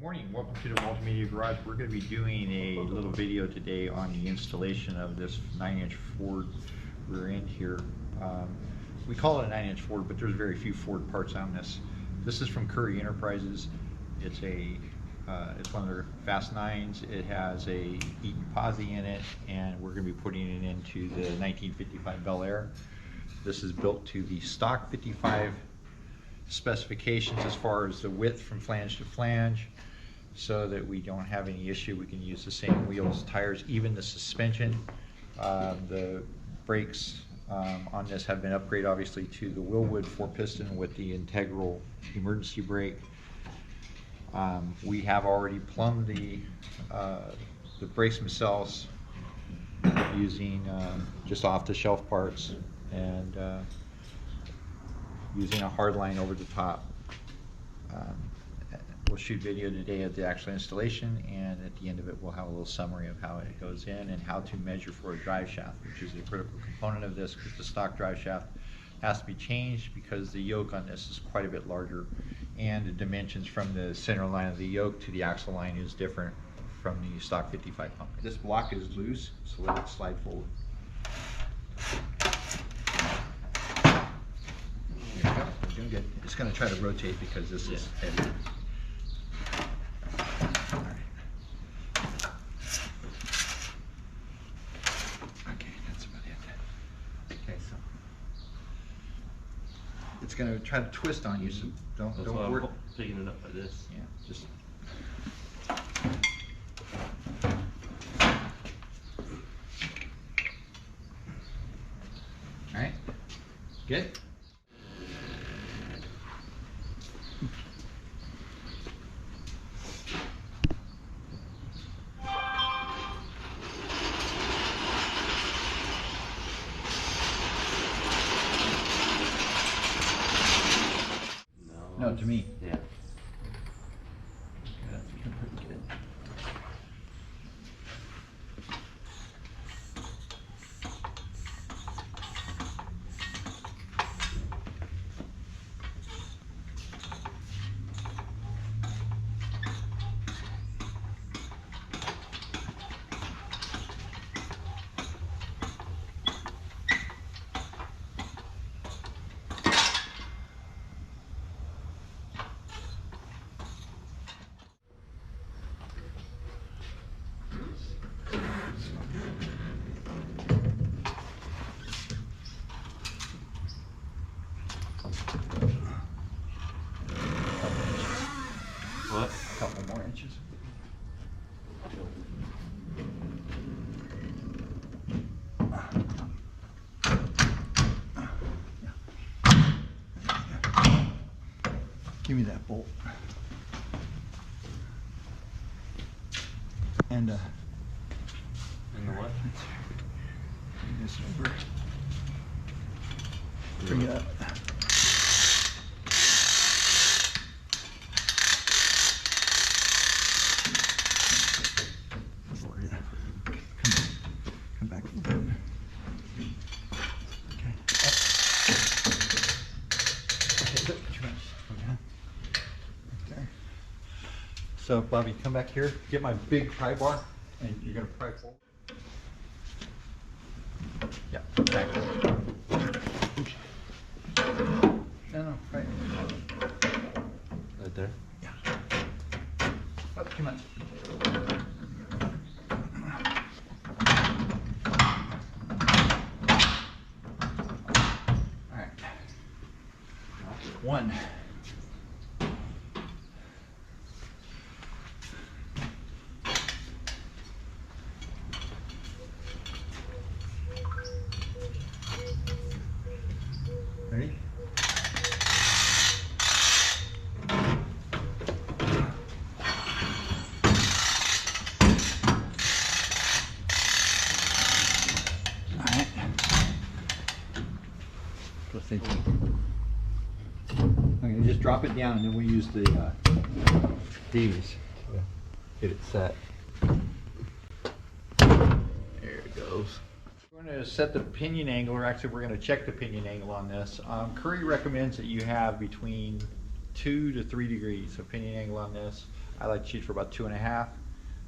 Morning, welcome to the Multimedia Garage. We're going to be doing a little video today on the installation of this 9-inch Ford rear end here. We call it a 9-inch Ford, but there's very few Ford parts on this. This is from Currie Enterprises. It's one of their Fast 9s. It has a Eaton posi in it, and we're going to be putting it into the 1955 Bel-air. This is built to the stock 55 specifications as far as the width from flange to flange, so that we don't have any issue. We can use the same wheels, tires, even the suspension. The brakes on this have been upgraded obviously to the Willwood 4-piston with the integral emergency brake. We have already plumbed the brakes themselves using just off-the-shelf parts and using a hard line over the top. We'll shoot video today of the actual installation, and at the end of it we'll have a little summary of how it goes in and how to measure for a drive shaft, which is a critical component of this, because the stock drive shaft has to be changed because the yoke on this is quite a bit larger, and the dimensions from the center line of the yoke to the axle line is different from the stock 55 pump. This block is loose, so let it slide forward. There we go. We're doing good. It's going to try to rotate because this is heavy. It's going to try to twist on you, so don't work. Picking it up like this. Yeah, just. All right, good. No, to me. Yeah. That's pretty good. What? A couple more inches. Give me that bolt. And And the what? bring this over. Bring it up. Come back a little bit. Okay. Okay, there. So Bobby, come back here. Get my big pry bar, and you're gonna pry forward. Yeah, back. No, right. Right there? Yeah. Oh, come on. All right. One. Ready? Alright. Okay, just drop it down and then we use the these to get it set. There it goes. We're going to set the pinion angle, or actually we're going to check the pinion angle on this. Currie recommends that you have between 2 to 3 degrees of pinion angle on this. I like to shoot for about 2.5.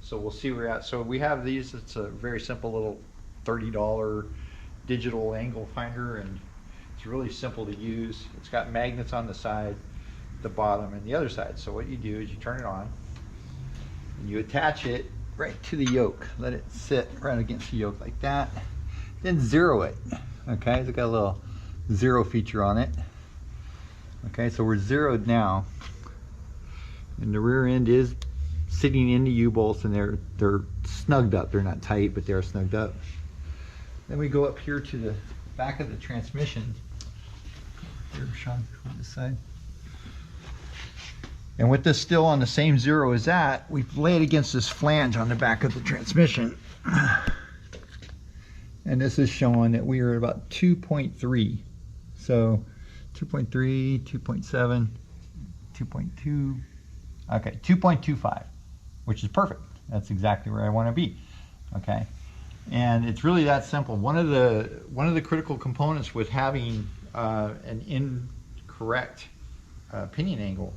So we'll see where we're at. So we have these. It's a very simple little $30 digital angle finder, and it's really simple to use. It's got magnets on the side, the bottom, and the other side. So what you do is you turn it on and you attach it right to the yoke. Let it sit right against the yoke like that. Then zero it. Okay, it's got a little zero feature on it. Okay, so we're zeroed now, and the rear end is sitting in the U-bolts, and they're snugged up. They're not tight, but they're snugged up. Then we go up here to the back of the transmission. Here, Sean, on this side. And with this still on the same zero as that, we lay it against this flange on the back of the transmission. And this is showing that we are at about 2.3. So 2.3, 2.7, 2.2, okay, 2.25, which is perfect. That's exactly where I want to be. Okay, and it's really that simple. One of the critical components with having an incorrect pinion angle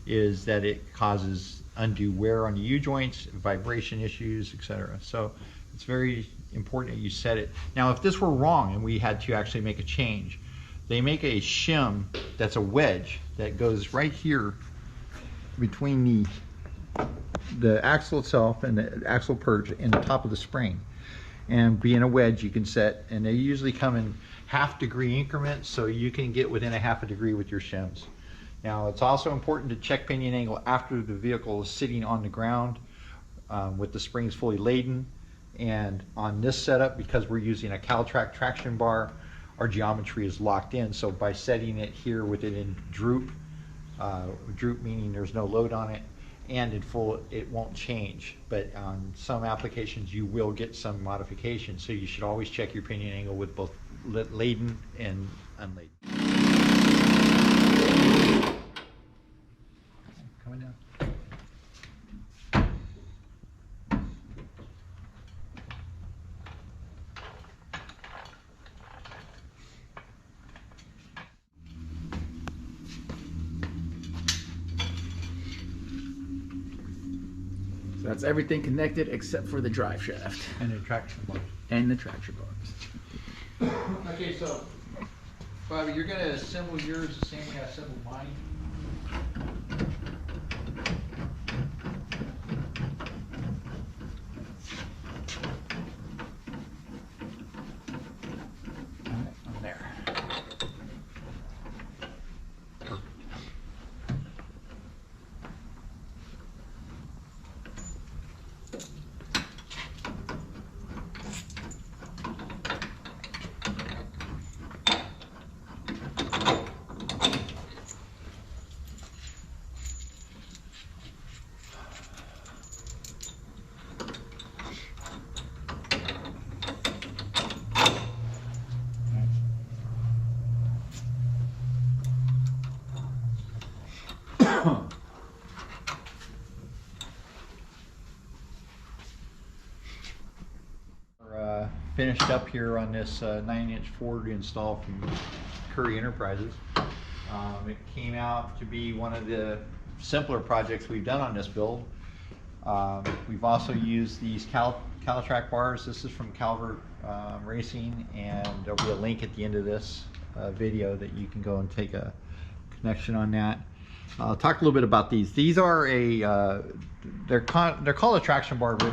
is that it causes undue wear on the U-joints, vibration issues, etc. So it's very important that you set it. Now, if this were wrong and we had to actually make a change, they make a shim that's a wedge that goes right here between the axle itself and the axle perch and the top of the spring. And being a wedge, you can set, and they usually come in half-degree increments, so you can get within a half a degree with your shims. Now, it's also important to check pinion angle after the vehicle is sitting on the ground with the springs fully laden. And on this setup, because we're using a Caltrac traction bar, our geometry is locked in. So by setting it here with it in droop, droop meaning there's no load on it, and in full, it won't change. But on some applications, you will get some modification. So you should always check your pinion angle with both laden and unladen. Coming down. So that's everything connected except for the drive shaft And the traction bar. and the traction bars. Okay, so Bobby, you're gonna assemble yours the same way I assembled mine. On there. Finished up here on this 9-inch Ford install from Currie Enterprises. It came out to be one of the simpler projects we've done on this build. We've also used these Caltrac bars. This is from Calvert Racing, and there'll be a link at the end of this video that you can go and take a connection on that. I'll talk a little bit about these. These are they're called a traction bar, but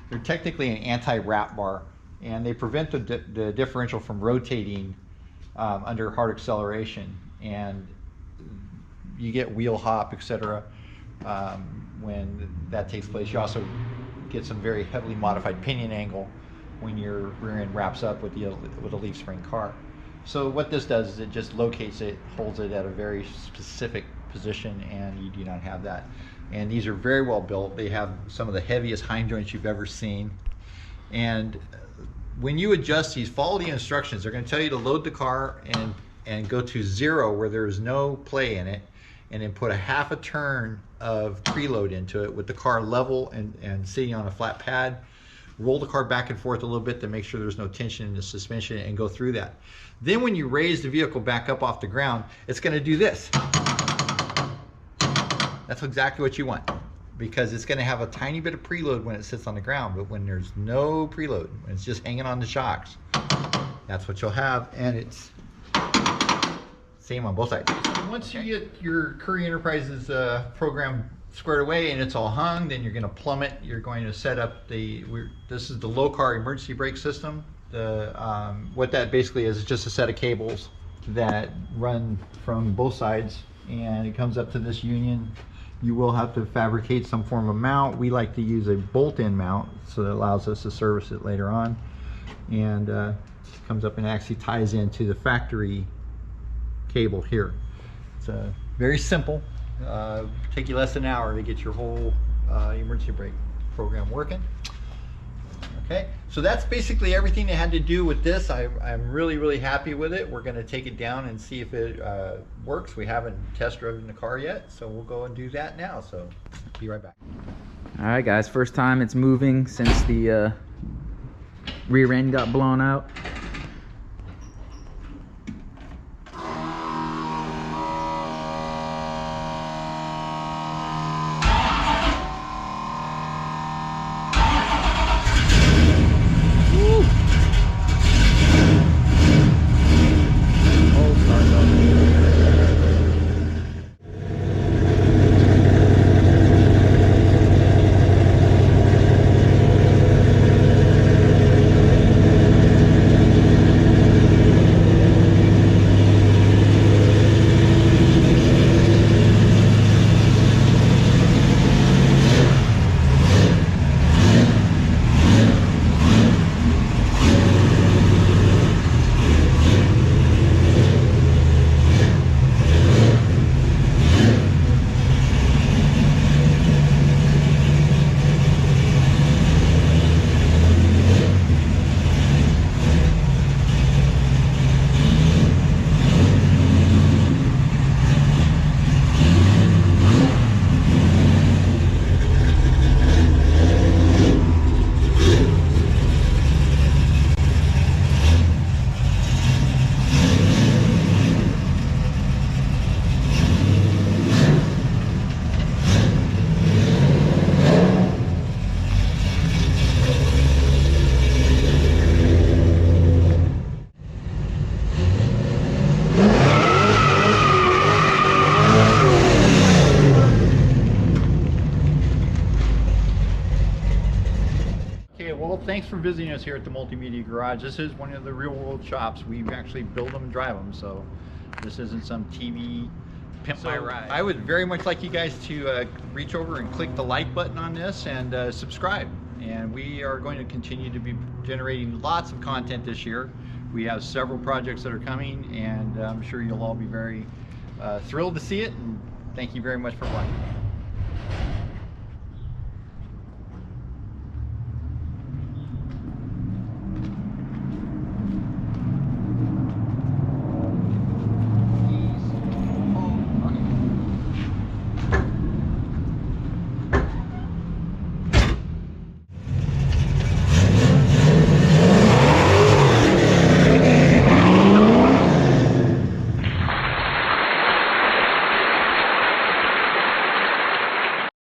they're technically an anti-wrap bar. And they prevent the differential from rotating under hard acceleration, and you get wheel hop, etc. When that takes place. You also get some very heavily modified pinion angle when your rear end wraps up with a leaf spring car. So what this does is it just locates it, holds it at a very specific position, and you do not have that. And these are very well built. They have some of the heaviest hind joints you've ever seen. And when you adjust these, follow the instructions. They're going to tell you to load the car and go to 0 where there's no play in it, and then put a half a turn of preload into it with the car level and sitting on a flat pad. Roll the car back and forth a little bit to make sure there's no tension in the suspension, and go through that. Then when you raise the vehicle back up off the ground, it's going to do this. That's exactly what you want. because it's going to have a tiny bit of preload when it sits on the ground, but when there's no preload, when it's just hanging on the shocks, that's what you'll have, and it's same on both sides. Once you get your Currie Enterprises program squared away and it's all hung, then you're going to plumb it. You're going to set up this is the low car emergency brake system. What that basically is just a set of cables that run from both sides, and it comes up to this union. You will have to fabricate some form of mount. We like to use a bolt-in mount, so that allows us to service it later on. And it comes up and actually ties into the factory cable here. It's very simple. Take you less than an hour to get your whole emergency brake program working. Okay, so that's basically everything they had to do with this. I'm really happy with it. We're going to take it down and see if it works. We haven't test driven the car yet, so we'll go and do that now. So be right back. All right, guys, first time it's moving since the rear end got blown out. Well, thanks for visiting us here at the Multimedia Garage. This is one of the real world shops. We actually build them and drive them, so this isn't some TV pimp my ride. I would very much like you guys to reach over and click the like button on this and subscribe. And we are going to continue to be generating lots of content this year. We have several projects that are coming, and I'm sure you'll all be very thrilled to see it. And thank you very much for watching.